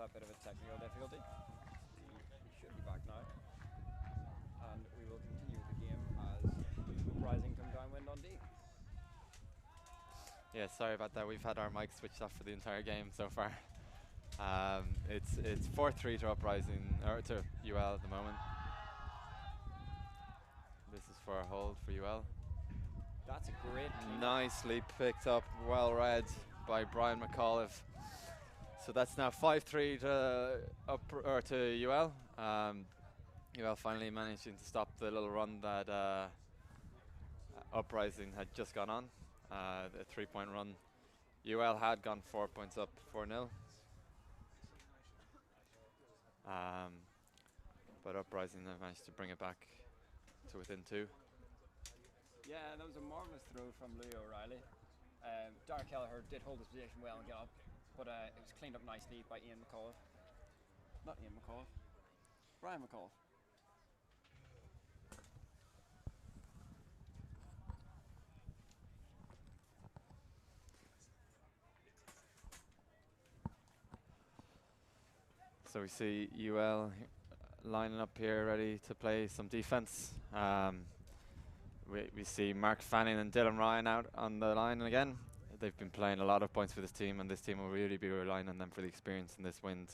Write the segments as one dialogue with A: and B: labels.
A: that bit of a technical difficulty. He should be back now. And we will continue the game as Uprising come downwind on D.
B: Yeah, sorry about that. We've had our mic switched off for the entire game so far. It's 4-3 to Uprising, or to UL at the moment. This is for a hold for UL.
A: That's a great clean-up.
B: Nicely picked up, well read by Brian McAuliffe. So that's now 5-3 to UL. UL finally managing to stop the little run that Uprising had just gone on. The 3-point run. UL had gone 4 points up, 4-0. But Uprising have managed to bring it back to within 2.
A: Yeah, that was a marvellous throw from Louis O'Reilly. Dark Kelleher did hold his position well and get up, but it was cleaned up nicely by Ian McAuliffe. Not Ian McAuliffe, Brian McAuliffe.
B: So we see UL lining up here, ready to play some defense. We see Mark Fanning and Dylan Ryan out on the line again. They've been playing a lot of points for this team, and this team will really be relying on them for the experience in this wind.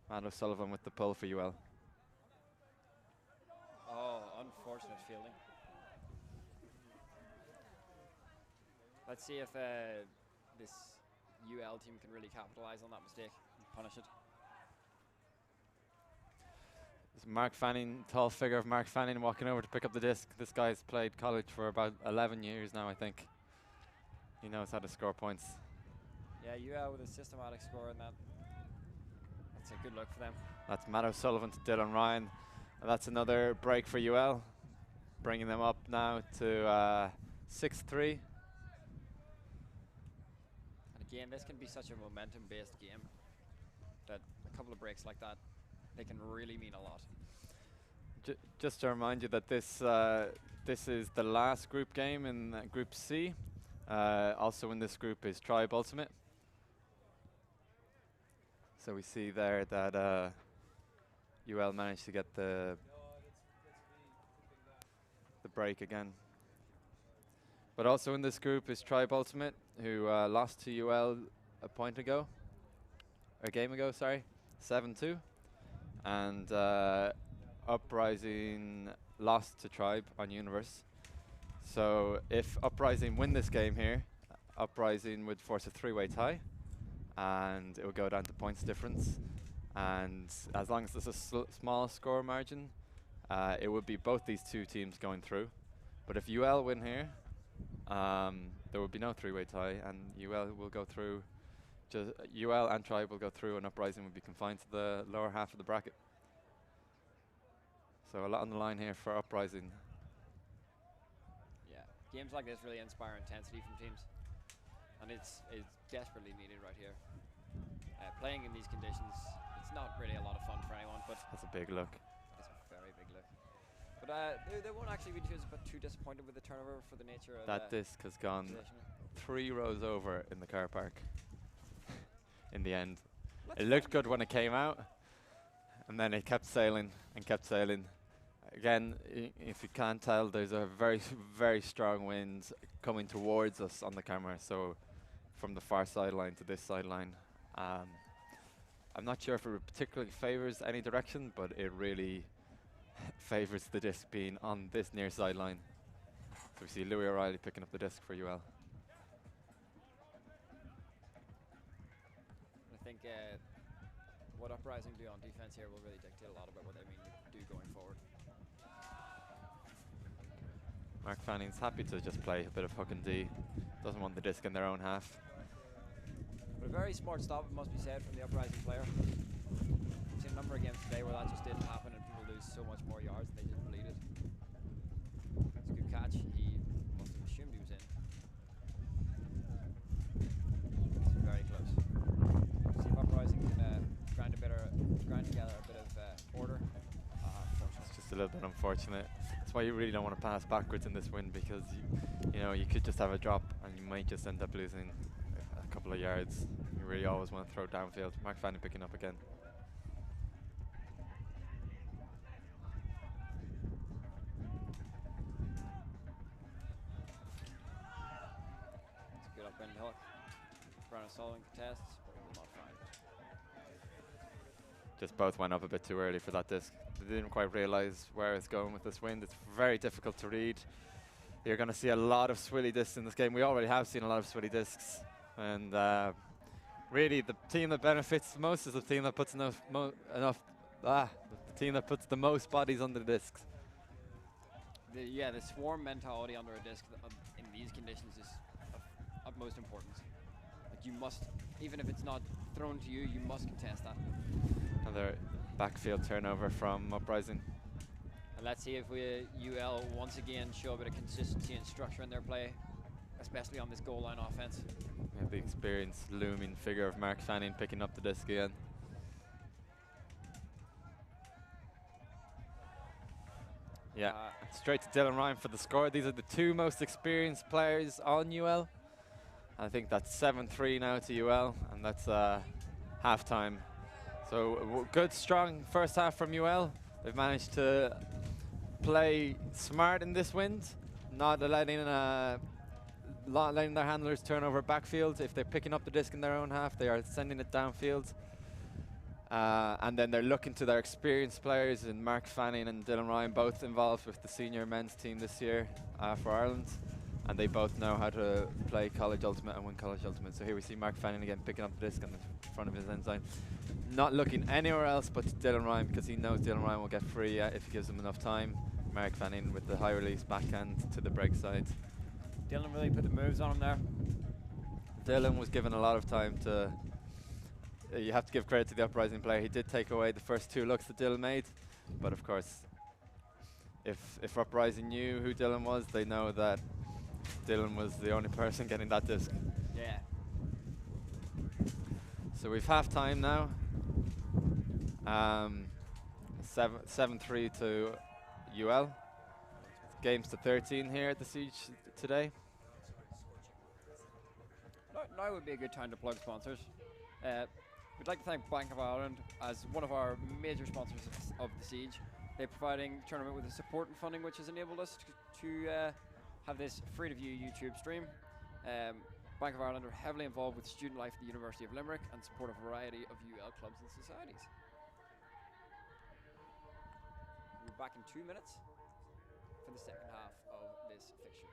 B: Matt O'Sullivan with the pull for UL.
A: Oh, unfortunate fielding. Let's see if this UL team can really capitalise on that mistake and punish it.
B: There's Mark Fanning, tall figure of Mark Fanning walking over to pick up the disc. This guy's played college for about 11 years now, I think. He knows how to score points.
A: Yeah, UL with a systematic score, and that's a good look for them. That's
B: Matt O'Sullivan to Dylan Ryan. And that's another break for UL, bringing them up now to 6-3.
A: And again, this can be such a momentum-based game that a couple of breaks like that, they can really mean a lot.
B: Just to remind you that this is the last group game in Group C. Also in this group is Tribe Ultimate. So we see there that UL managed to get the break again. But also in this group is Tribe Ultimate, who lost to UL a game ago, sorry, 7-2. And Uprising lost to Tribe on Universe. So if Uprising win this game here, Uprising would force a 3-way tie, and it would go down to points difference. And as long as there's a small score margin, it would be both these two teams going through. But if UL win here, there would be no 3-way tie, and UL will go through. UL and Tribe will go through, and Uprising will be confined to the lower half of the bracket. So a lot on the line here for Uprising.
A: Yeah, games like this really inspire intensity from teams, and it's desperately needed right here. Playing in these conditions, it's not really a lot of fun for anyone, but
B: that's a big look.
A: It's a very big look. But they won't actually be too disappointed with the turnover for the nature of
B: that disc has gone 3 rows over in the car park. In the end, it looked good when it came out, and then it kept sailing and kept sailing. Again, if you can't tell, there's a very, very strong wind coming towards us on the camera. So from the far sideline to this sideline, I'm not sure if it particularly favors any direction, but it really favors the disc being on this near sideline. So we see Louis O'Reilly picking up the disc for UL.
A: I think what Uprising do on defense here will really dictate a lot about what they mean to do going forward.
B: Mark Fanning's happy to just play a bit of hook and D. Doesn't want the disc in their own half.
A: But a very smart stop, it must be said, from the Uprising player. I've seen a number of games today where that just didn't happen and people lose so much more yards and they just bleed it. That's a good catch. He must have assumed he was in. It's very close. See if Uprising can grind together a bit of order.
B: It's just a little bit unfortunate. That's why you really don't want to pass backwards in this wind, because you know you could just have a drop and you might just end up losing a couple of yards. You really always want to throw downfield. Mark Fanning picking up again.
A: It's a good upwind hook. Brandon Sullivan contests, but will not find it.
B: Just both went up a bit too early for that disc. They didn't quite realize where it's going with this wind. It's very difficult to read. You're going to see a lot of swilly discs in this game. We already have seen a lot of swilly discs. And really, the team that benefits the most is the team that puts the team that puts the most bodies on the discs.
A: The swarm mentality under a disc in these conditions is of utmost importance. Like you must, even if it's not thrown to you, you must contest that.
B: Another backfield turnover from Uprising.
A: And let's see if UL once again show a bit of consistency and structure in their play, especially on this goal line offense.
B: We have the experienced looming figure of Mark Fanning picking up the disc again. Yeah, straight to Dylan Ryan for the score. These are the two most experienced players on UL. I think that's 7-3 now to UL, and that's half-time. So good, strong first half from UL. They've managed to play smart in this wind, not letting their handlers turn over backfield. If they're picking up the disc in their own half, they are sending it downfield. And then they're looking to their experienced players, and Mark Fanning and Dylan Ryan, both involved with the senior men's team this year for Ireland. And they both know how to play college ultimate and win college ultimate. So here we see Mark Fanning again picking up the disc in front of his end zone. Not looking anywhere else but to Dylan Ryan, because he knows Dylan Ryan will get free if he gives him enough time. Mark Fanning with the high release backhand to the break side.
A: Dylan really put the moves on him there.
B: Dylan was given a lot of time to... you have to give credit to the Uprising player. He did take away the first two looks that Dylan made. But of course, if Uprising knew who Dylan was, they know that Dylan was the only person getting that disc.
A: Yeah.
B: So we've half time now. 7-3 to UL. Games to 13 here at the Siege today.
A: Now would be a good time to plug sponsors. We'd like to thank Bank of Ireland as one of our major sponsors of the Siege. They're providing the tournament with the support and funding which has enabled us to have this free-to-view YouTube stream. Bank of Ireland are heavily involved with student life at the University of Limerick and support a variety of UL clubs and societies. We'll be back in 2 minutes for the second half of this fixture.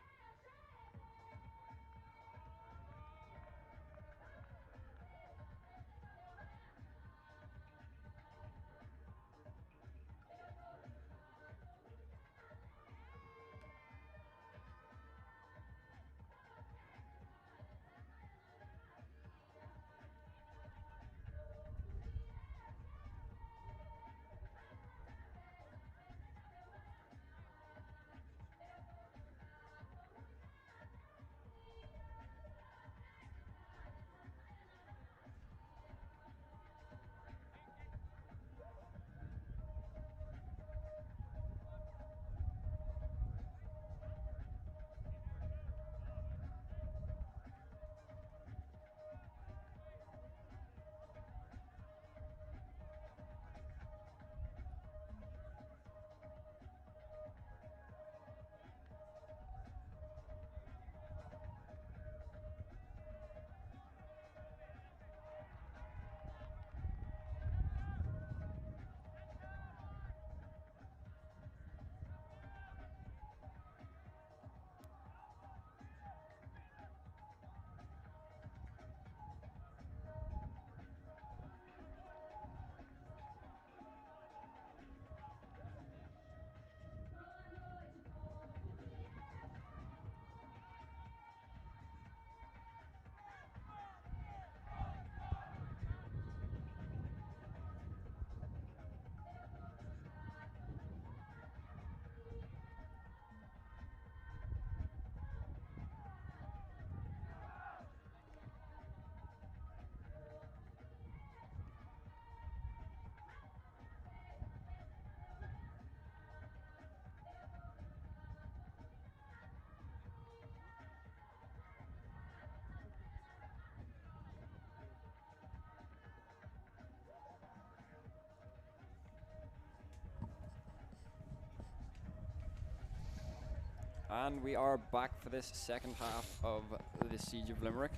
A: And we are back for this second half of the Siege of Limerick.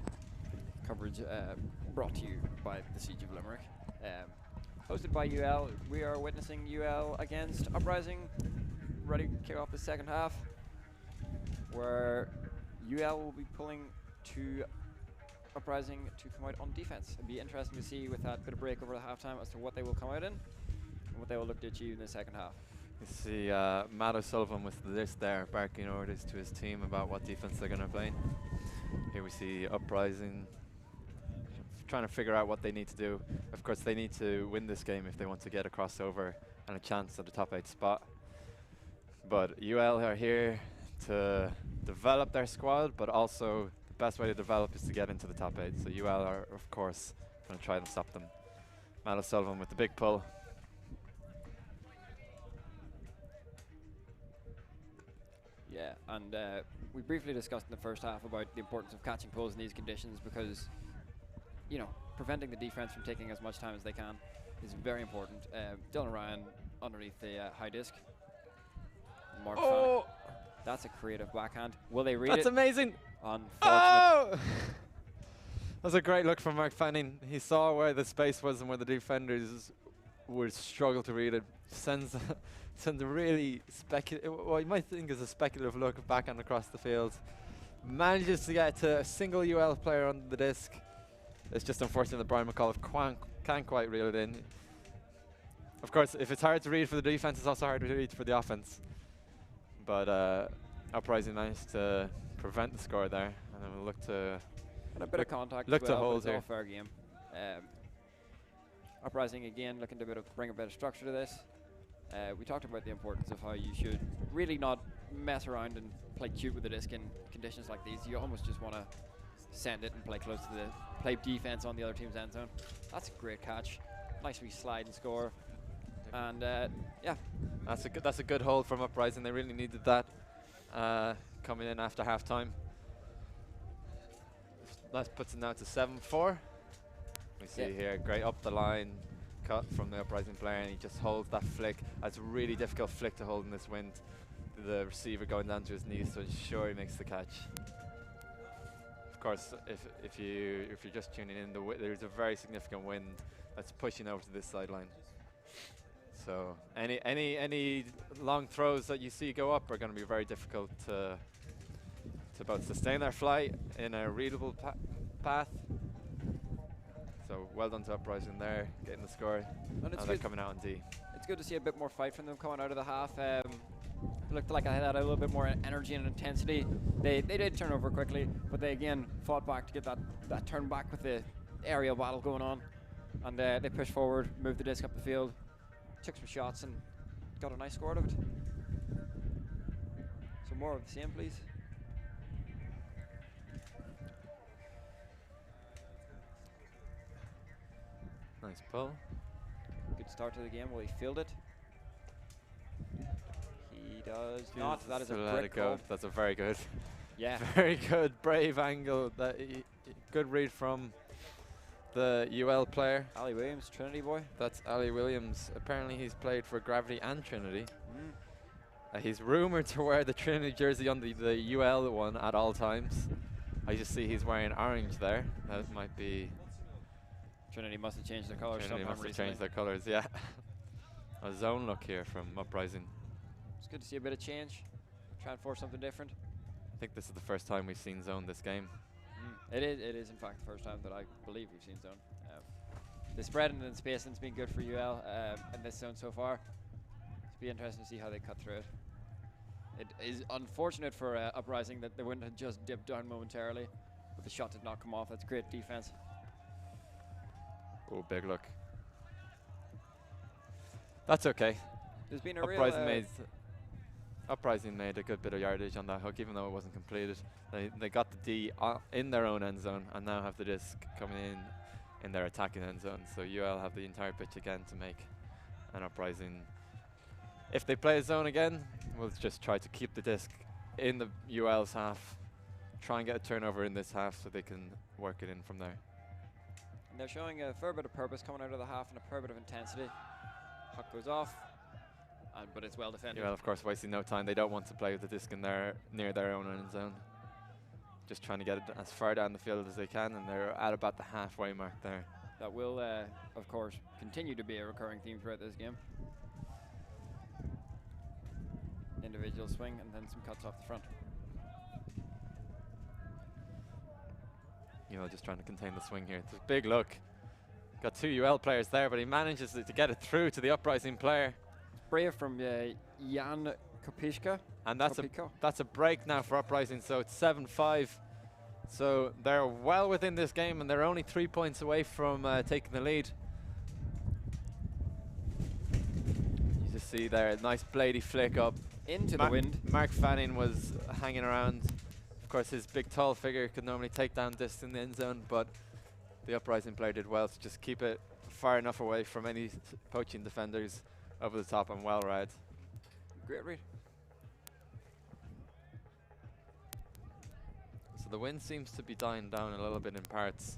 A: Coverage brought to you by the Siege of Limerick. Hosted by UL. We are witnessing UL against Uprising. Ready to kick off the second half, where UL will be pulling to Uprising to come out on defense. It'll be interesting to see with that bit of break over the halftime as to what they will come out in and what they will look to achieve in the second half.
B: You see Matt O'Sullivan with the list there, barking orders to his team about what defense they're going to play. Here we see Uprising trying to figure out what they need to do. Of course, they need to win this game if they want to get a crossover and a chance at the top 8 spot. But UL are here to develop their squad, but also the best way to develop is to get into the top 8. So UL are, of course, going to try and stop them. Matt O'Sullivan with the big pull.
A: Yeah, and we briefly discussed in the first half about the importance of catching pulls in these conditions because, you know, preventing the defense from taking as much time as they can is very important. Dylan Ryan underneath the high disc. Mark Fanning. That's a creative backhand. Will they read it?
B: That's amazing.
A: Unfortunate.
B: Oh! That's a great look from Mark Fanning. He saw where the space was and where the defenders would struggle to read it. Sends a really what you might think is a speculative look backhand across the field. Manages to get to a single UL player on the disc. It's just unfortunate that Brian McAuliffe can't quite reel it in. Of course, if it's hard to read for the defense, it's also hard to read for the offense. But Uprising managed to prevent the score there, and then we'll look to
A: and a bit of contact.
B: Look
A: as
B: to
A: well,
B: hold
A: it's
B: here.
A: all fair game. Uprising again looking to bring a bit of structure to this. We talked about the importance of how you should really not mess around and play cute with the disc in conditions like these. You almost just want to send it and play close to play defense on the other team's end zone. That's a great catch. Nice wee slide and score. And yeah,
B: that's a good hold from Uprising. They really needed that coming in after halftime. That puts it now to 7-4. We see here, great up the line cut from the Uprising player, and he just holds that flick. That's a really difficult flick to hold in this wind. The receiver going down to his knees to ensure he makes the catch. Of course, if you're just tuning in, there's a very significant wind that's pushing over to this sideline. So any long throws that you see go up are going to be very difficult to both sustain their flight in a readable path. So well done to Uprising there, getting the score. And they're coming out on D.
A: It's good to see a bit more fight from them coming out of the half. Looked like I had a little bit more energy and intensity. They did turn over quickly, but they again fought back to get that turn back with the aerial battle going on. And they pushed forward, moved the disc up the field, took some shots and got a nice score out of it. So more of the same, please.
B: Nice pull.
A: Good start to the game. Will he field it? He does not. That is a great goal.
B: That's a very good.
A: Yeah.
B: Very good, brave angle. Good read from the UL player.
A: Ali Williams, Trinity boy.
B: That's Ali Williams. Apparently he's played for Gravity and Trinity. He's rumoured to wear the Trinity jersey on the UL one at all times. I just see he's wearing orange there. That might be...
A: Trinity must have changed their colours.
B: Trinity must have changed their colours, yeah. A zone look here from Uprising.
A: It's good to see a bit of change. Try and force something different.
B: I think this is the first time we've seen zone this game.
A: It is in fact the first time that I believe we've seen zone. The spread and the spacing's been good for UL in this zone so far. It'll be interesting to see how they cut through it. It is unfortunate for Uprising that the wind had just dipped down momentarily, but the shot did not come off. That's great defense.
B: Oh, big look. That's okay.
A: There's been a
B: Uprising made a good bit of yardage on that hook, even though it wasn't completed. They got the D in their own end zone and now have the disc coming in their attacking end zone. So UL have the entire pitch again to make an Uprising. If they play a zone again, we'll just try to keep the disc in the UL's half, try and get a turnover in this half so they can work it in from there.
A: And they're showing a fair bit of purpose coming out of the half and a fair bit of intensity. Huck goes off, but it's well defended.
B: UL, of course, wasting no time. They don't want to play with the disc in near their own end zone. Just trying to get it as far down the field as they can, and they're at about the halfway mark there.
A: That will, of course, continue to be a recurring theme throughout this game. Individual swing and then some cuts off the front.
B: UL just trying to contain the swing here. It's a big look. Got two UL players there, but he manages to get it through to the Uprising player.
A: Brave from Jan Kopishka.
B: And that's a break now for Uprising, so it's 7-5. So they're well within this game, and they're only 3 points away from taking the lead. You just see there, a nice bladey flick up.
A: Into the wind.
B: Mark Fanning was hanging around. Of course, his big, tall figure could normally take down this in the end zone, but the Uprising player did well to just keep it far enough away from any poaching defenders over the top, and well read.
A: Great read.
B: So the wind seems to be dying down a little bit in parts.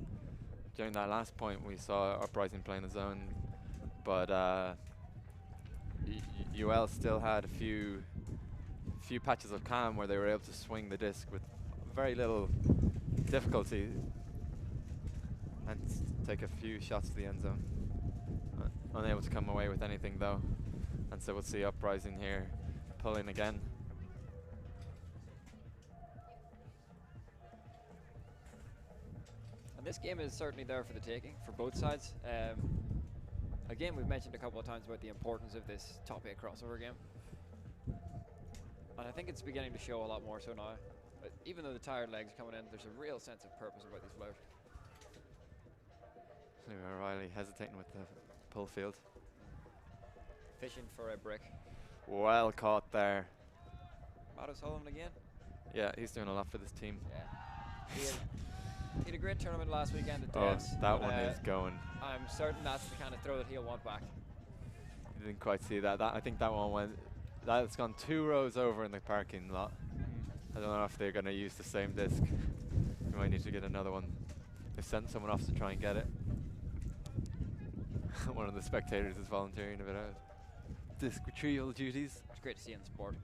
B: During that last point, we saw Uprising playing the zone, but UL still had a few patches of calm where they were able to swing the disc with very little difficulty and take a few shots to the end zone. Unable to come away with anything though, and so we'll see Uprising here pulling again.
A: And this game is certainly there for the taking for both sides. Again, we've mentioned a couple of times about the importance of this top 8 crossover game. And I think it's beginning to show a lot more so now. But even though the tired legs coming in, there's a real sense of purpose about this float.
B: O'Reilly hesitating with the pull field.
A: Fishing for a brick.
B: Well caught there.
A: Matt O'Sullivan again.
B: Yeah, he's doing a lot for this team.
A: Yeah. He had a great tournament last weekend at
B: Oh,
A: Devs,
B: that one is going.
A: I'm certain that's the kind of throw that he'll want back.
B: You didn't quite see that. That I think that one went. That's gone 2 rows over in the parking lot. I don't know if they're going to use the same disc. You might need to get another one. They sent someone off to try and get it. One of the spectators is volunteering a bit out. Disc retrieval duties.
A: It's great to see in sport.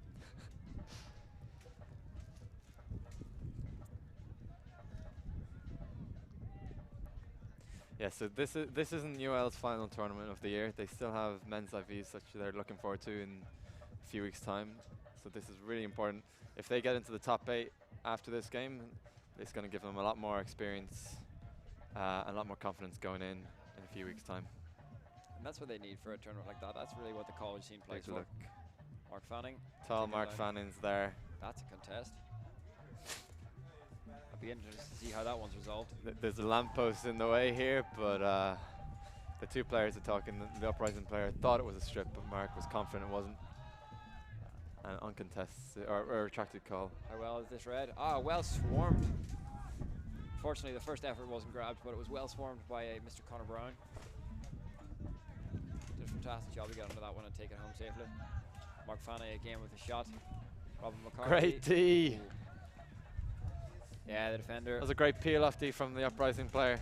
B: Yeah, so this isn't UL's final tournament of the year. They still have men's IVs, which they're looking forward to in a few weeks' time. So this is really important. If they get into the top 8 after this game, it's going to give them a lot more experience and a lot more confidence going in a few weeks' time.
A: And that's what they need for a tournament like that. That's really what the college scene plays for.
B: Look.
A: Mark Fanning.
B: Tall Mark Fanning's there.
A: That's a contest. I'll be interested to see how that one's resolved.
B: There's a lamppost in the way here, but the two players are talking. The Uprising player thought it was a strip, but Mark was confident it wasn't. An uncontested or retracted call.
A: How well is this read? Ah, well swarmed. Fortunately, the first effort wasn't grabbed, but it was well swarmed by Mr. Connor Brown. Did a fantastic job to get onto that one and take it home safely. Mark Fanning again with a shot. Robin McCarthy.
B: Great D.
A: Ooh. Yeah, the defender.
B: That was a great peel off D from the Uprising player.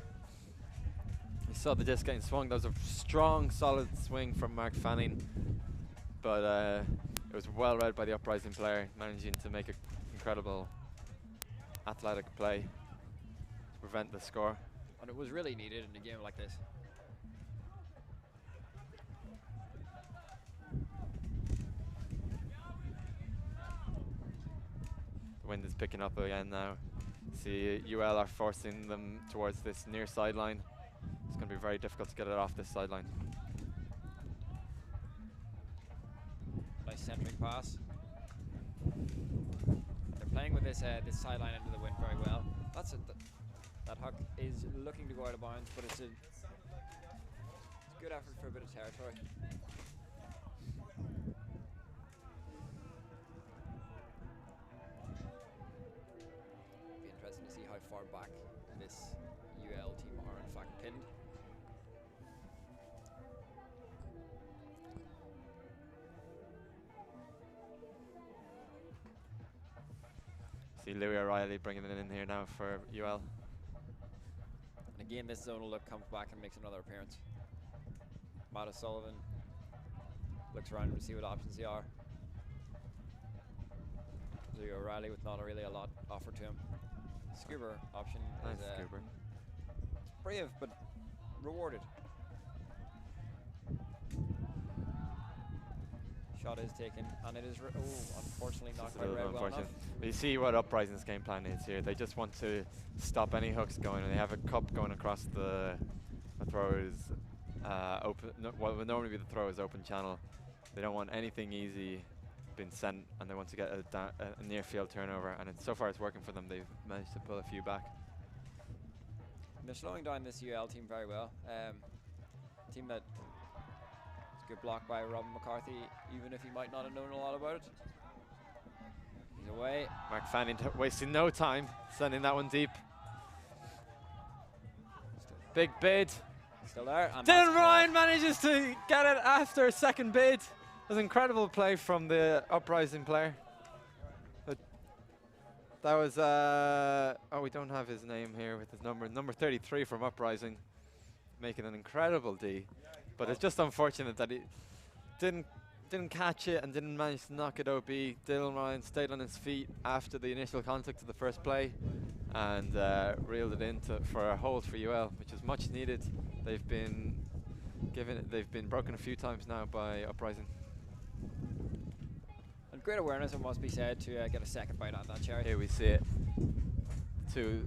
B: You saw the disc getting swung. That was a strong, solid swing from Mark Fanning, but it was well read by the Uprising player, managing to make an incredible athletic play to prevent the score.
A: And it was really needed in a game like this.
B: The wind is picking up again now. See, UL are forcing them towards this near sideline. It's going to be very difficult to get it off this sideline.
A: Nice centering pass. They're playing with this this sideline into the wind very well. That huck is looking to go out of bounds, but it's a good effort for a bit of territory. Be interesting to see how far back this UL team are in fact pinned.
B: See Louis O'Reilly bringing it in here now for UL.
A: And again, this zonal look comes back and makes another appearance. Matt O'Sullivan looks around to see what options there are. Louis O'Reilly with not really a lot offered to him. Scuba option
B: Nice
A: is
B: scuba.
A: brave but rewarded. Shot is taken, and it is unfortunately not
B: Just a
A: quite
B: little
A: read
B: bit
A: well enough.
B: unfortunate. But you see what Uprising's game plan is here. They just want to stop any hooks going, and they have a cup going across the thrower's open. No, what would normally be the thrower's open channel. They don't want anything easy being sent, and they want to get a near field turnover. And so far, it's working for them. They've managed to pull a few back.
A: And they're slowing down this UL team very well. Team that is a good block by Robin McCarthy, even if he might not have known a lot about it. He's away.
B: Mark Fanning wasting no time, sending that one deep. Big bid.
A: Still there. And
B: Dylan Ryan manages to get it after a second bid. It was an incredible play from the Uprising player. But that was, oh, we don't have his name here with his number 33 from Uprising, making an incredible D. But it's just unfortunate that he didn't catch it and didn't manage to knock it OB. Dylan Ryan stayed on his feet after the initial contact of the first play and reeled it in for a hold for UL, which is much needed. They've been broken a few times now by Uprising.
A: And great awareness, it must be said, to get a second bite on that cherry.
B: Here we see it. Two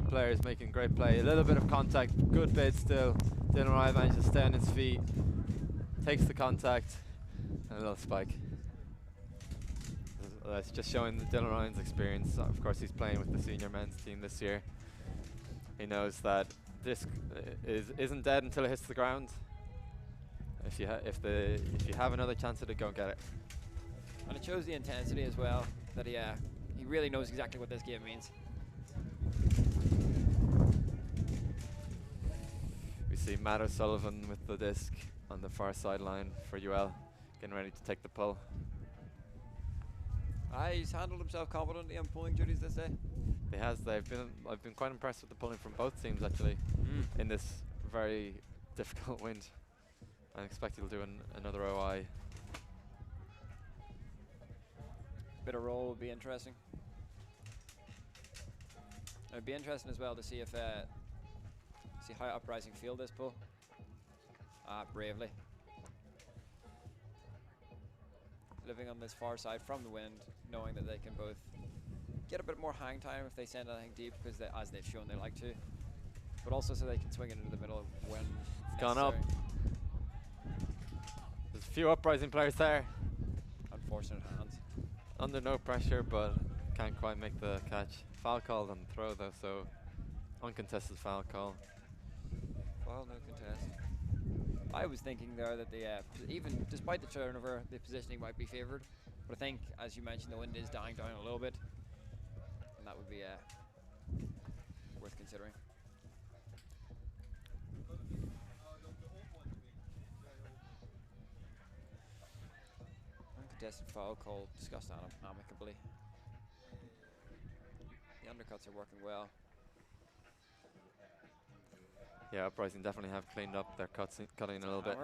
B: players making great play. A little bit of contact, good bid still. Dylan Ryan manages to stay on his feet, takes the contact, and a little spike. That's just showing Dylan Ryan's experience. Of course, he's playing with the senior men's team this year. He knows that disc isn't dead until it hits the ground. If you have another chance at it, go and get it.
A: And it shows the intensity as well, that he really knows exactly what this game means.
B: We see Matt O'Sullivan with the disc on the far sideline for UL, getting ready to take the pull.
A: He's handled himself confidently on pulling duties this day.
B: He has. I've been quite impressed with the pulling from both teams actually in this very difficult wind. I expect he'll do another OI.
A: Bit of roll would be interesting. It would be interesting as well to see if see how Uprising field this pull. Bravely. Living on this far side from the wind, knowing that they can both get a bit more hang time if they send anything deep, because as they've shown they like to, but also so they can swing it into the middle when
B: It's gone up. There's a few Uprising players there.
A: Unfortunate hands.
B: Under no pressure, but can't quite make the catch. Foul called on the throw though, so uncontested foul call.
A: Well, no contest. I was thinking there that even despite the turnover, the positioning might be favoured. But I think, as you mentioned, the wind is dying down a little bit, and that would be worth considering. Uncontested foul call, discussed amicably. The undercuts are working well.
B: Yeah, Uprising definitely have cleaned up their cutting a little bit.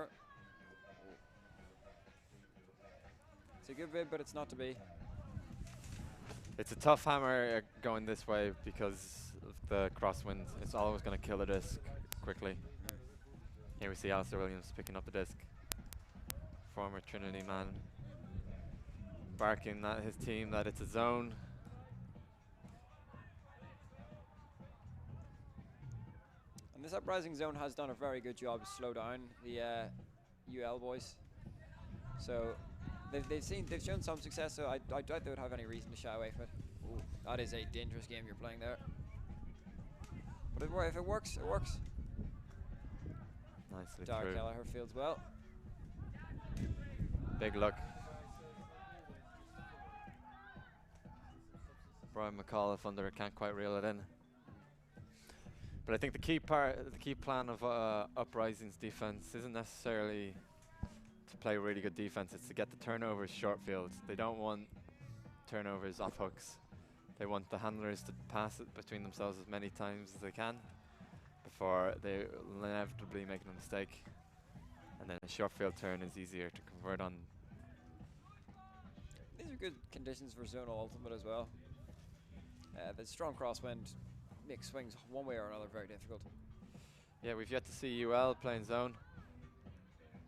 A: It's a good bid, but it's not to be.
B: It's a tough hammer going this way because of the crosswind. It's always going to kill the disc quickly. Here we see Alistair Williams picking up the disc. Former Trinity man. Barking at his team that it's a zone.
A: And this Uprising zone has done a very good job to slow down the UL boys. So they've shown some success. So I doubt they would have any reason to shy away from it. Ooh, that is a dangerous game you're playing there. But if it works, it works.
B: Nicely
A: Dara
B: through.
A: Kelleher fields well.
B: Big look. Brian McAuliffe under it, can't quite reel it in. But I think the key plan of Uprising's defense isn't necessarily to play really good defense. It's to get the turnovers short field. They don't want turnovers off hooks. They want the handlers to pass it between themselves as many times as they can before they inevitably make a mistake, and then a short field turn is easier to convert on.
A: These are good conditions for zonal ultimate as well. The strong crosswind makes swings one way or another very difficult.
B: Yeah, we've yet to see UL playing zone.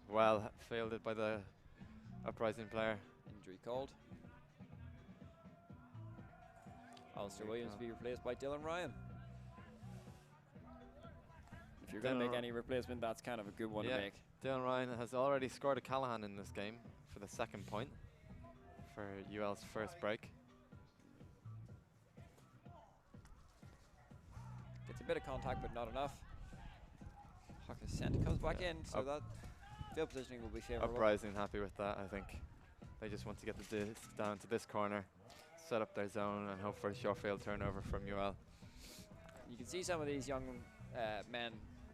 B: Well fielded by the Uprising player.
A: Injury called. Alistair Williams to be replaced by Dylan Ryan. If you're going to make any replacement, that's kind of a good one to make.
B: Dylan Ryan has already scored a Callahan in this game for the second point for UL's first break.
A: Gets a bit of contact, but not enough. Huckus sent comes back in, so that field positioning will be favourable.
B: Uprising happy with that, I think. They just want to get the disc down to this corner, set up their zone, and hope for a short field turnover from UL.
A: You can see some of these young men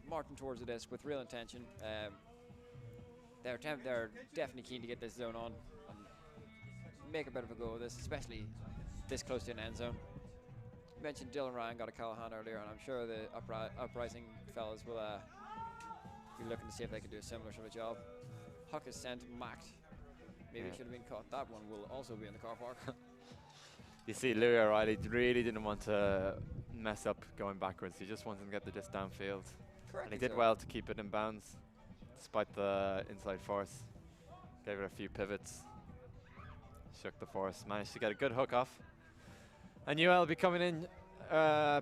A: marching towards the disc with real intention. They're definitely keen to get this zone on and make a bit of a go of this, especially this close to an end zone. You mentioned Dylan Ryan got a Callahan earlier, and I'm sure the Uprising fellas will be looking to see if they can do a similar sort of job. Huck is sent, macked. Maybe it should have been caught. That one will also be in the car park.
B: You see, Louis O'Reilly really didn't want to mess up going backwards. He just wanted to get the disc downfield. And he did well to keep it in bounds, despite the inside force. Gave it a few pivots. Shook the force. Managed to get a good hook off. And UL will be coming in,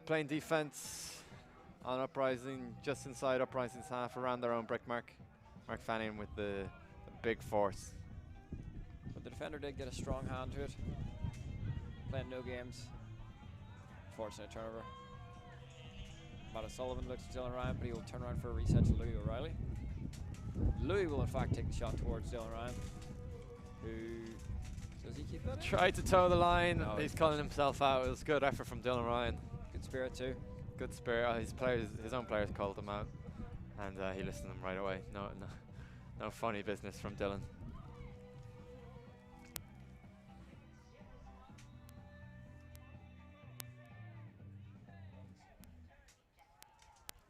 B: playing defense on Uprising, just inside Uprising's half, around their own brick mark. Mark Fanning with the big force.
A: But the defender did get a strong hand to it. Playing no games. Fortunate turnover. Matt O'Sullivan looks at Dylan Ryan, but he will turn around for a reset to Louis O'Reilly. Louis will in fact take the shot towards Dylan Ryan, who does he keep that in?
B: Tried to toe the line. No, he's calling himself out. It was a good effort from Dylan Ryan.
A: Good spirit too.
B: Good spirit. His own players called him out, and he listened to them right away. No funny business from Dylan.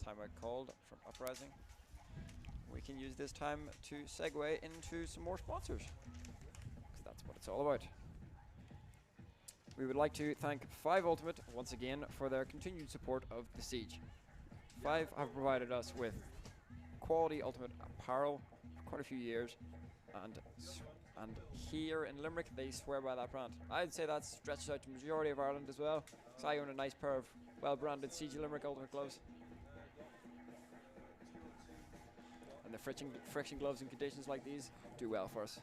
A: Timeout called from Uprising. We can use this time to segue into some more sponsors, because that's what it's all about. We would like to thank 5 Ultimate once again for their continued support of the Siege. 5 have provided us with quality Ultimate apparel for quite a few years, and here in Limerick they swear by that brand. I'd say that stretches out to the majority of Ireland as well, because I own a nice pair of well-branded Siege Limerick Ultimate gloves. And the friction gloves in conditions like these do well for us.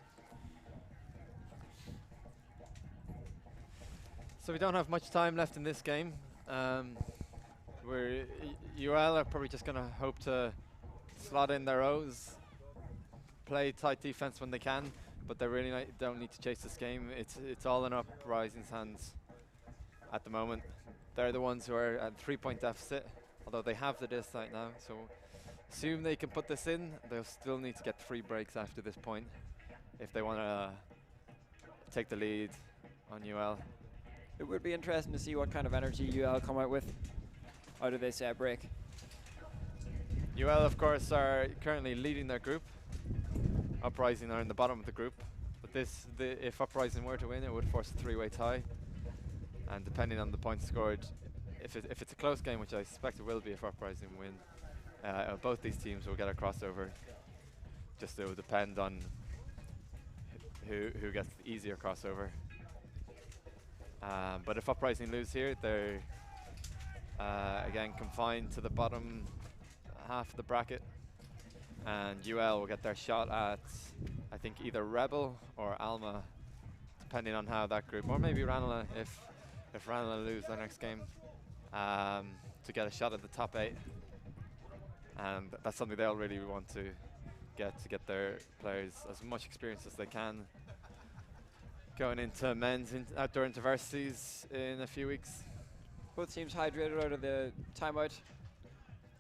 B: So we don't have much time left in this game. UL are probably just going to hope to slot in their O's, play tight defense when they can, but they really don't need to chase this game. It's all in Uprising's hands at the moment. They're the ones who are at 3-point deficit, although they have the disc right now. So assume they can put this in. They'll still need to get 3 breaks after this point if they want to take the lead on UL.
A: It would be interesting to see what kind of energy UL come out with out of this break.
B: UL, of course, are currently leading their group. Uprising are in the bottom of the group. But if Uprising were to win, it would force a 3-way tie. And depending on the points scored, if it's a close game, which I suspect it will be if Uprising win, both these teams will get a crossover. Just it will depend on who gets the easier crossover. But if Uprising lose here, they're again confined to the bottom half of the bracket, and UL will get their shot at, I think, either Rebel or Alma, depending on how that group, or maybe Ranelagh if Ranelagh lose their next game, to get a shot at the top 8. And that's something they'll really want to get their players as much experience as they can going into men's outdoor interversities in a few weeks.
A: Both teams hydrated out of the timeout.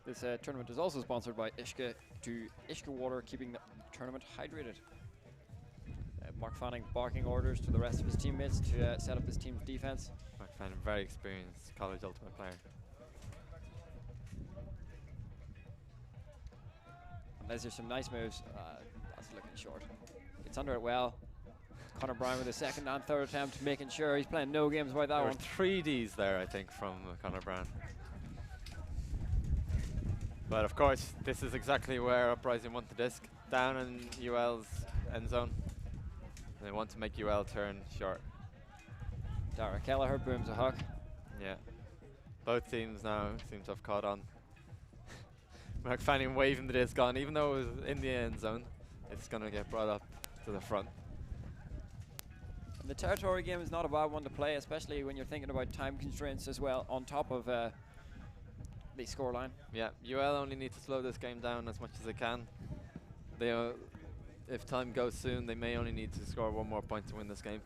A: This tournament is also sponsored by Ishka Water, keeping the tournament hydrated. Mark Fanning barking orders to the rest of his teammates to set up his team's defense.
B: Mark Fanning, very experienced college ultimate player.
A: And those are some nice moves. short. Gets under it well. Conor Bryan with the second and third attempt, making sure he's playing no games by that
B: There
A: one.
B: were 3 Ds there, I think, from Conor Bryan. But of course, this is exactly where Uprising want the disc, down in UL's end zone. And they want to make UL turn short.
A: Dara Kelleher booms a hook.
B: Yeah. Both teams now seem to have caught on. Mark Fanning waving the disc on, even though it was in the end zone, it's going to get brought up to the front.
A: And the territory game is not a bad one to play, especially when you're thinking about time constraints as well, on top of the scoreline.
B: Yeah, UL only need to slow this game down as much as they can. They, if time goes soon, they may only need to score 1 more point to win this game.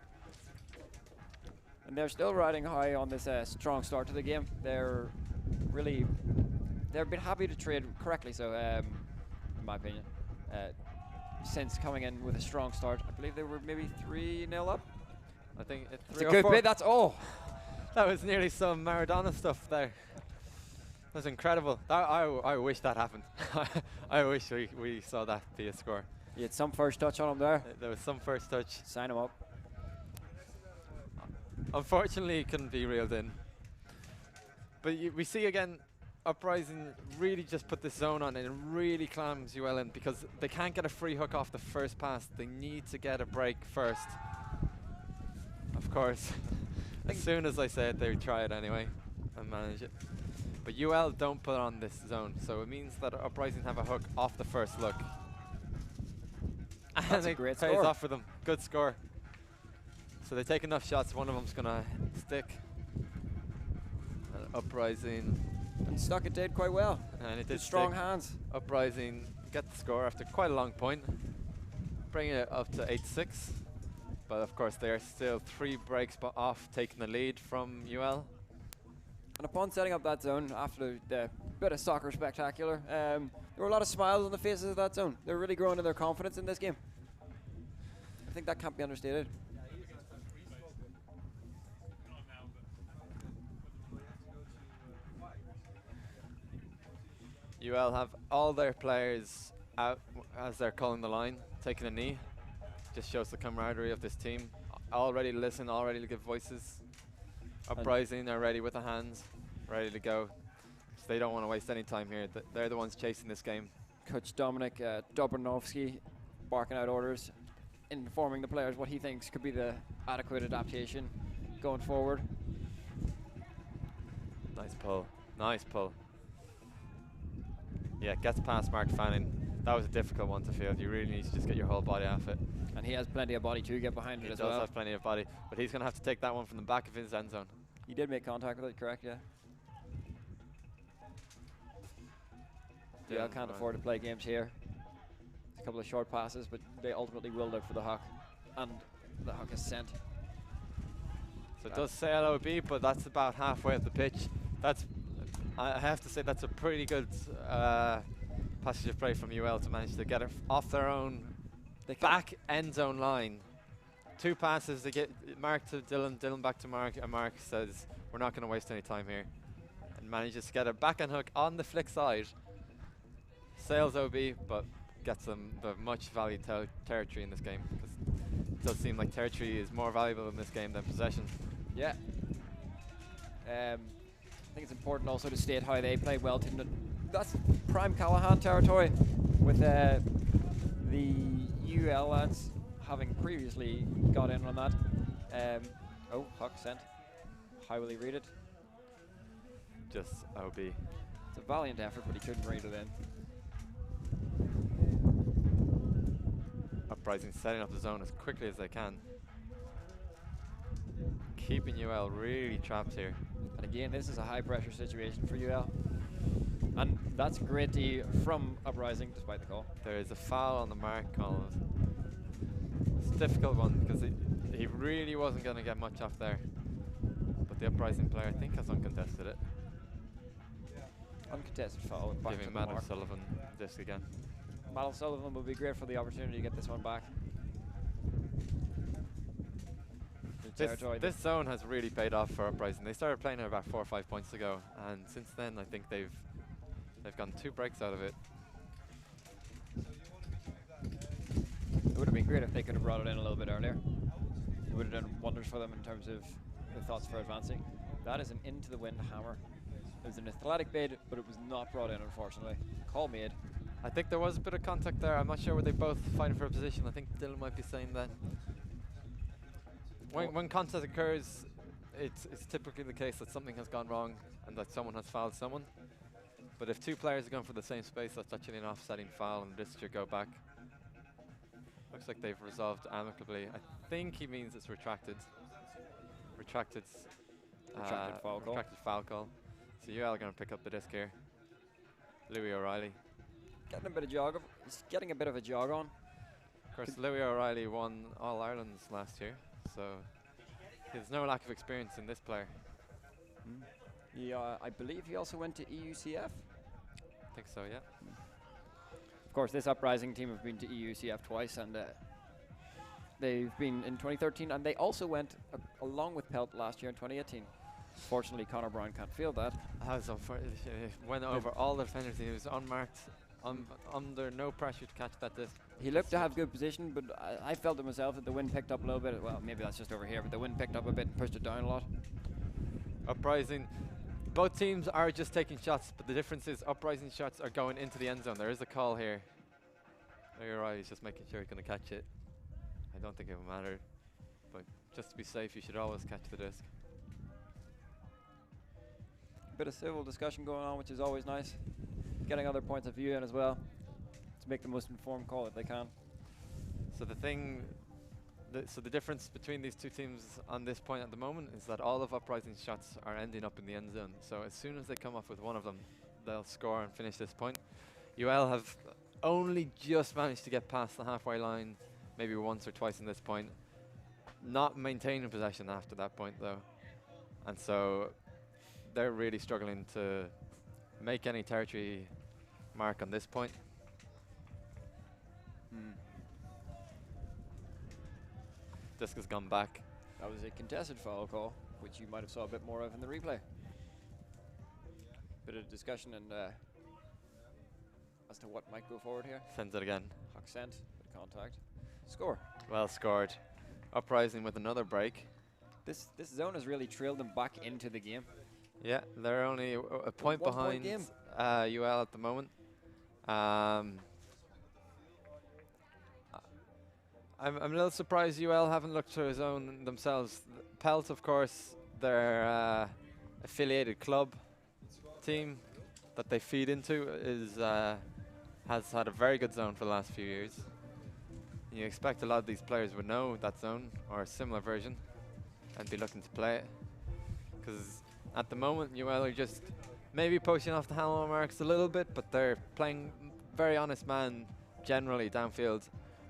A: And they're still riding high on this strong start to the game. They've been happy to trade correctly, so in my opinion, since coming in with a strong start. I believe they were maybe 3-0 up.
B: I think
A: It's a good bit. That's all.
B: That was nearly some Maradona stuff there. That was incredible. I wish that happened. I wish we saw that be a score.
A: You had some first touch on him there.
B: There was some first touch.
A: Sign him up.
B: Unfortunately, it couldn't be reeled in. But we see again, Uprising really just put this zone on and it really clams UL in because they can't get a free hook off the first pass. They need to get a break first. Of course, as soon as I said, they would try it anyway and manage it. But UL don't put on this zone, so it means that Uprising have a hook off the first look.
A: That's
B: and
A: a
B: it
A: great
B: pays
A: score.
B: off for them. Good score. So they take enough shots, one of them's going to stick. Uprising.
A: And stuck it did quite well.
B: And it did
A: strong
B: stick.
A: hands.
B: Uprising get the score after quite a long point, bringing it up to 8-6. But of course, they are still 3 breaks off taking the lead from UL.
A: And upon setting up that zone, after the bit of soccer spectacular, there were a lot of smiles on the faces of that zone. They're really growing in their confidence in this game. I think that can't be understated.
B: UL have all their players out as they're calling the line, taking a knee. Just shows the camaraderie of this team. All ready to listen, all ready to give voices. Uprising are ready with the hands, ready to go. So they don't want to waste any time here. They're the ones chasing this game.
A: Coach Dominic Dobrnovsky barking out orders, informing the players what he thinks could be the adequate adaptation going forward.
B: Nice pull, nice pull. Yeah, gets past Mark Fanning. That was a difficult one to field. You really need to just get your whole body off it.
A: And he has plenty of body to get behind it as well.
B: He does have plenty of body, but he's going to have to take that one from the back of his end zone.
A: He did make contact with it, correct, yeah. Yeah, can't afford to play games here. It's a couple of short passes, but they ultimately will look for the hook. And the hook is sent.
B: So it does say LOB, but that's about halfway up the pitch. That's, I have to say, that's a pretty good passage of play from UL to manage to get it off their own back end zone line. 2 passes, they get Mark to Dylan, Dylan back to Mark, and Mark says, we're not going to waste any time here. And manages to get a backhand hook on the flick side. Sails OB, but gets them the much valued territory in this game, because it does seem like territory is more valuable in this game than possession. Yeah.
A: I think it's important also to state how they played well. That's prime Callahan territory, with the UL lads having previously got in on that. Oh, hook sent. How will he read it?
B: Just OB.
A: It's a valiant effort, but he couldn't read it in.
B: Uprising setting up the zone as quickly as they can. Keeping UL really trapped here.
A: And again, this is a high pressure situation for UL. And that's a great D from Uprising, despite the call.
B: There is a foul on the mark, Colin. It's a difficult one, because he really wasn't going to get much off there. But the Uprising player, I think, has uncontested it.
A: Uncontested foul. Back
B: Giving
A: to the
B: Matt
A: mark.
B: O'Sullivan disc again.
A: Matt O'Sullivan would be great for the opportunity to get this one back.
B: This zone has really paid off for Uprising. They started playing it about 4 or 5 points ago, and since then I think they've gotten 2 breaks out of it.
A: It would have been great if they could have brought it in a little bit earlier. It would have done wonders for them in terms of the thoughts for advancing. That is an into the wind hammer. It was an athletic bid, but it was not brought in, unfortunately. Call made.
B: I think there was a bit of contact there. I'm not sure were they both fighting for a position. I think Dylan might be saying that. When contact occurs, it's typically the case that something has gone wrong and that someone has fouled someone. But if two players are going for the same space, that's actually an offsetting foul, and this should go back. Looks like they've resolved amicably. I think he means it's retracted. Retracted foul call. So UL going to pick up the disc here. Louis O'Reilly.
A: Getting a bit of jog. He's getting a bit of a jog on.
B: Of course, Louis O'Reilly won All Ireland's last year, so there's no lack of experience in this player.
A: Yeah, I believe he also went to EUCF.
B: I think so, yeah.
A: Of course, this Uprising team have been to EUCF twice, and they've been in 2013, and they also went along with Pelt last year in 2018. Fortunately, Conor Brown can't field that.
B: He went over all the defenders. He was unmarked, under no pressure to catch that disc.
A: He looked to have good position, but I felt it myself that the wind picked up a little bit. Well, maybe that's just over here, but the wind picked up a bit and pushed it down a lot.
B: Uprising. Both teams are just taking shots, but the difference is Uprising shots are going into the end zone. There is a call here. You're right, he's just making sure he's going to catch it. I don't think it will matter, but just to be safe, you should always catch the disc.
A: Bit of civil discussion going on, which is always nice. Getting other points of view in as well to make the most informed call if they can.
B: So the difference between these two teams on this point at the moment is that all of Uprising's shots are ending up in the end zone. So as soon as they come off with one of them, they'll score and finish this point. UL have only just managed to get past the halfway line, maybe once or twice in this point. Not maintaining possession after that point though. And so they're really struggling to make any territory mark on this point. Disc has gone back.
A: That was a contested foul call, which you might have saw a bit more of in the replay. Bit of discussion and as to what might go forward here.
B: Sends it again.
A: Huck sent, bit of contact. Score.
B: Well scored. Uprising with another break.
A: This zone has really trailed them back into the game.
B: Yeah, they're only a point behind UL at the moment. I'm a little surprised UL haven't looked to his own themselves. Pelt, of course, their affiliated club team that they feed into has had a very good zone for the last few years. You expect a lot of these players would know that zone or a similar version and be looking to play it. Because at the moment, UL are just maybe pushing off the handle marks a little bit, but they're playing very honest man generally downfield,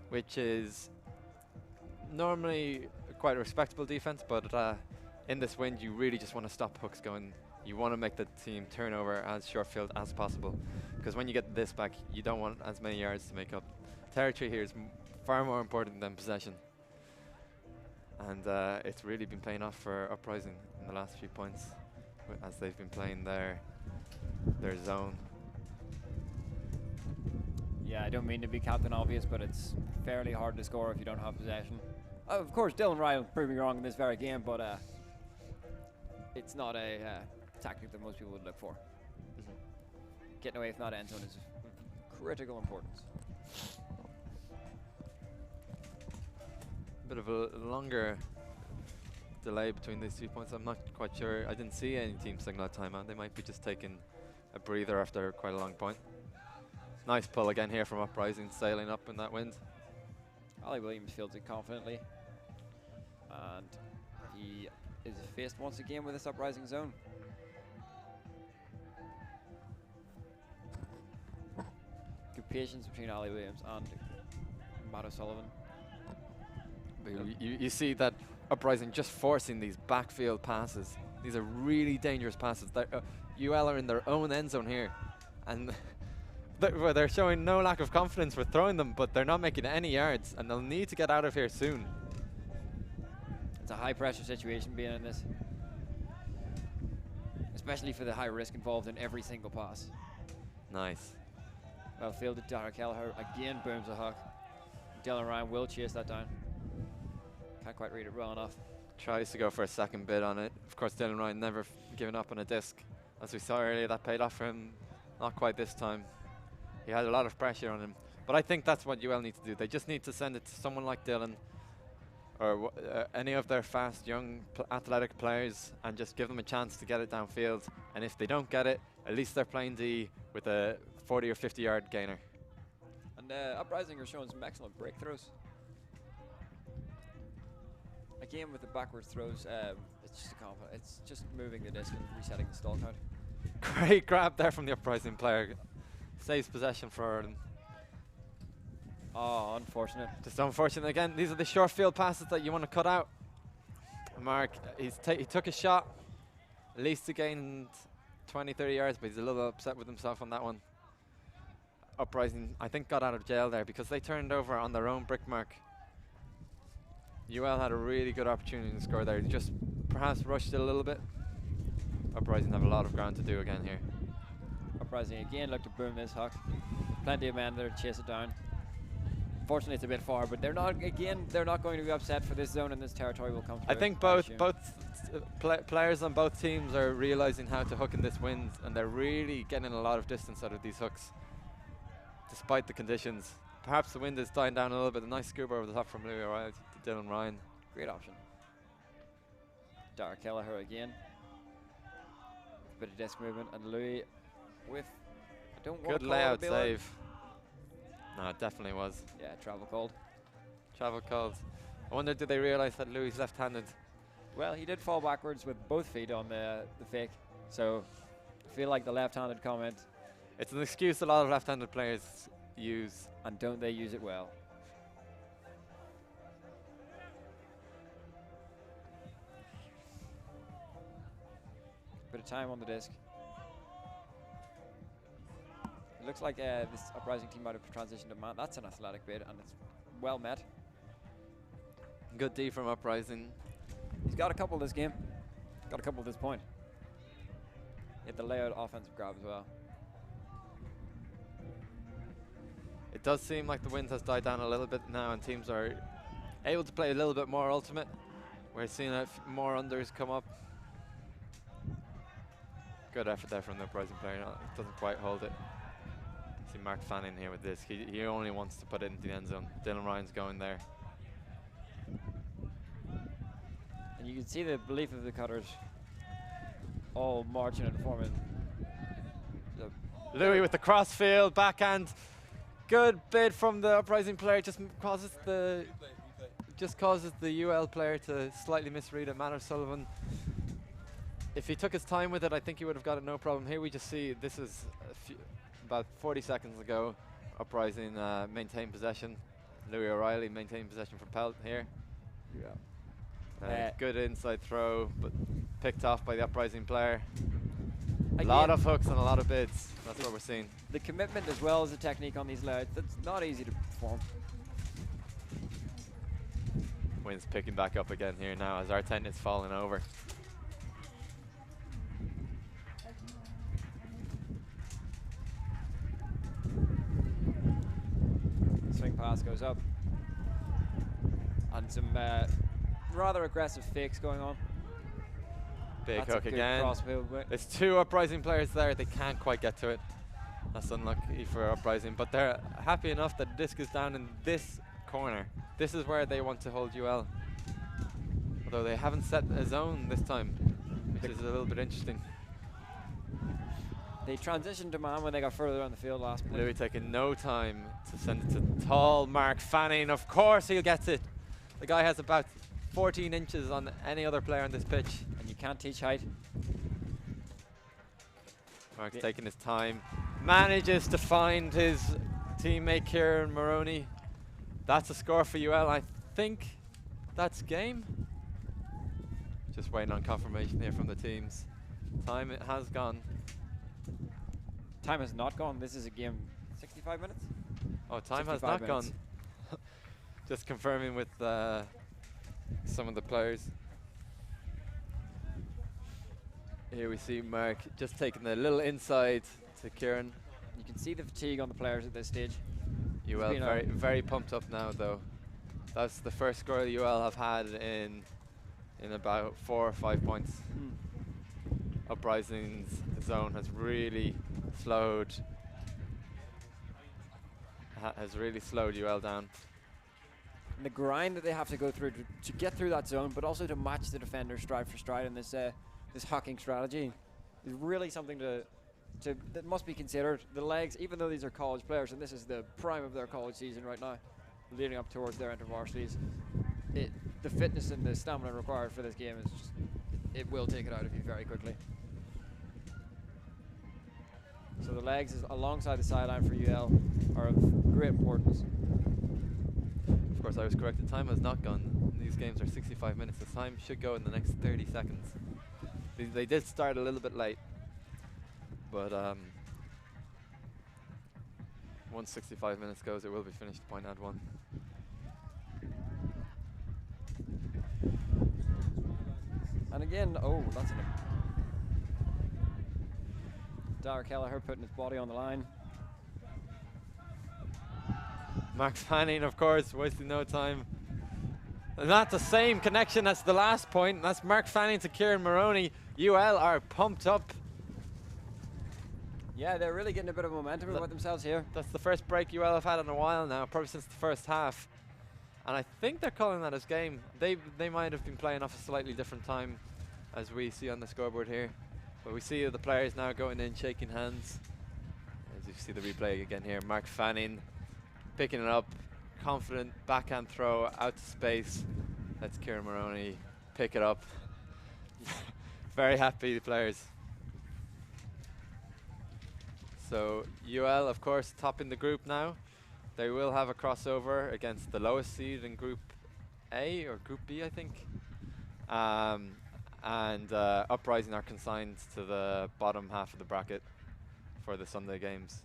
B: which is normally quite a respectable defense, but in this wind, you really just want to stop hooks going. You want to make the team turn over as short field as possible, because when you get this back, you don't want as many yards to make up. Territory here is far more important than possession, and it's really been paying off for Uprising in the last few points as they've been playing their zone.
A: Yeah, I don't mean to be Captain Obvious, but it's fairly hard to score if you don't have possession. Of course, Dylan Ryle proved me wrong in this very game, but it's not a tactic that most people would look for. Getting away from that end zone is of critical importance.
B: A bit of a longer delay between these 2 points. I'm not quite sure. I didn't see any team signal a timeout. They might be just taking a breather after quite a long point. Nice pull again here from Uprising, sailing up in that wind.
A: Ollie Williams fields it confidently, and he is faced once again with this Uprising zone. Good patience between Ollie Williams and Matt O'Sullivan.
B: You see that Uprising just forcing these backfield passes. These are really dangerous passes. UL are in their own end zone here, and they're showing no lack of confidence with throwing them, but they're not making any yards, and they'll need to get out of here soon.
A: It's a high pressure situation being in this, especially for the high risk involved in every single pass.
B: Nice.
A: Well fielded. Dara Kelleher again booms a hook. Dylan Ryan will chase that down. Can't quite read it well enough.
B: Tries to go for a second bid on it. Of course, Dylan Ryan never given up on a disc. As we saw earlier, that paid off for him. Not quite this time. He had a lot of pressure on him. But I think that's what UL need to do. They just need to send it to someone like Dylan or any of their fast, young, athletic players and just give them a chance to get it downfield. And if they don't get it, at least they're playing D with a 40 or 50 yard gainer.
A: And Uprising are showing some excellent breakthrows. Again, with the backwards throws, it's just moving the disc and resetting the stall count.
B: Great grab there from the Uprising player. Saves possession for them.
A: Oh, unfortunate.
B: Just unfortunate again. These are the short field passes that you want to cut out. Mark, he took a shot. At least he gained 20, 30 yards, but he's a little upset with himself on that one. Uprising, I think, got out of jail there because they turned over on their own brick mark. UL had a really good opportunity to score there. Just perhaps rushed it a little bit. Uprising have a lot of ground to do again here.
A: Uprising again look to boom this huck. Plenty of men there to chase it down. Unfortunately, it's a bit far, but they're not going to be upset for this zone and this territory will come through.
B: I think both players on both teams are realizing how to hook in this wind, and they're really getting a lot of distance out of these hooks, despite the conditions. Perhaps the wind is dying down a little bit. A nice scuba over the top from Louis O'Reilly to Dylan Ryan.
A: Great option. Dara Kelleher again. Bit of disc movement, and Louis with
B: good layout save. No, it definitely was.
A: Yeah, travel called.
B: Travel called. I wonder, did they realize that Louis is left-handed?
A: Well, he did fall backwards with both feet on the fake, so I feel like the left-handed comment.
B: It's an excuse a lot of left-handed players use.
A: And don't they use it well? Bit of time on the disc. It looks like this Uprising team might have transitioned to man. That's an athletic bid, and it's well met.
B: Good D from Uprising.
A: He's got a couple this game. Got a couple this point. Hit the layout offensive grab as well.
B: It does seem like the wind has died down a little bit now, and teams are able to play a little bit more ultimate. We're seeing more unders come up. Good effort there from the Uprising player. No, it doesn't quite hold it. See Mark Fanning here with this. He only wants to put it into the end zone. Dylan Ryan's going there.
A: And you can see the belief of the cutters all marching and forming.
B: Louis with the crossfield backhand. Good bid from the Uprising player. Just causes the UL player to slightly misread it. Matt O'Sullivan, if he took his time with it, I think he would have got it no problem. Here we just see this is about 40 seconds ago. Uprising maintained possession. Louis O'Reilly maintained possession from Pelt here. Yeah. Good inside throw, but picked off by the Uprising player. A lot of hooks and a lot of bids. That's what we're seeing. The
A: commitment as well as the technique on these layouts, that's not easy to perform.
B: Wind's picking back up again here now as our tent is falling over.
A: Swing pass goes up. And some rather aggressive fakes going on.
B: Big hook again. There's two Uprising players there. They can't quite get to it. That's unlucky for Uprising, but they're happy enough that the disc is down in this corner. This is where they want to hold UL. Although they haven't set a zone this time, which is a little bit interesting.
A: They transitioned to man when they got further on the field last play.
B: Louis taking no time to send it to tall Mark Fanning. Of course he'll get it. The guy has about 14 inches on any other player on this pitch.
A: And you can't teach height.
B: Mark's taking his time. Manages to find his teammate Kieran Maroney. That's a score for UL. I think that's game. Just waiting on confirmation here from the teams. Time it has gone.
A: Time has not gone. This is a game 65 minutes?
B: Oh, time has not gone. Just confirming with some of the players. Here we see Mark just taking a little inside to Kieran.
A: You can see the fatigue on the players at this stage.
B: UL
A: been a-
B: very pumped up now, though. That's the first score UL have had in about 4 or 5 points. Uprising's zone has really slowed UL down.
A: And the grind that they have to go through to get through that zone, but also to match the defender stride for stride in this hacking strategy is really something that must be considered. The legs, even though these are college players, and this is the prime of their college season right now, leading up towards their intervarsities, the fitness and the stamina required for this game is just, it will take it out of you very quickly. So the legs is alongside the sideline for UL are of great importance.
B: Of course, I was correct. The time has not gone. These games are 65 minutes. The time should go in the next 30 seconds. They did start a little bit late, but once 65 minutes goes, it will be finished. Point ad 1.
A: And again, that's an Dara Kelleher putting his body on the line.
B: Mark Fanning, of course, wasting no time. And not the same connection as the last point. That's Mark Fanning to Kieran Maroney. UL are pumped up.
A: Yeah, they're really getting a bit of momentum about themselves here.
B: That's the first break UL have had in a while now, probably since the first half. And I think they're calling that as game. They might have been playing off a slightly different time as we see on the scoreboard here. But we see the players now going in, shaking hands. As you see the replay again here, Mark Fanning picking it up, confident backhand throw out to space. That's Kieran Maroney pick it up. Very happy, the players. So UL, of course, topping the group now. They will have a crossover against the lowest seed in Group A or Group B, I think. And Uprising are consigned to the bottom half of the bracket for the Sunday games.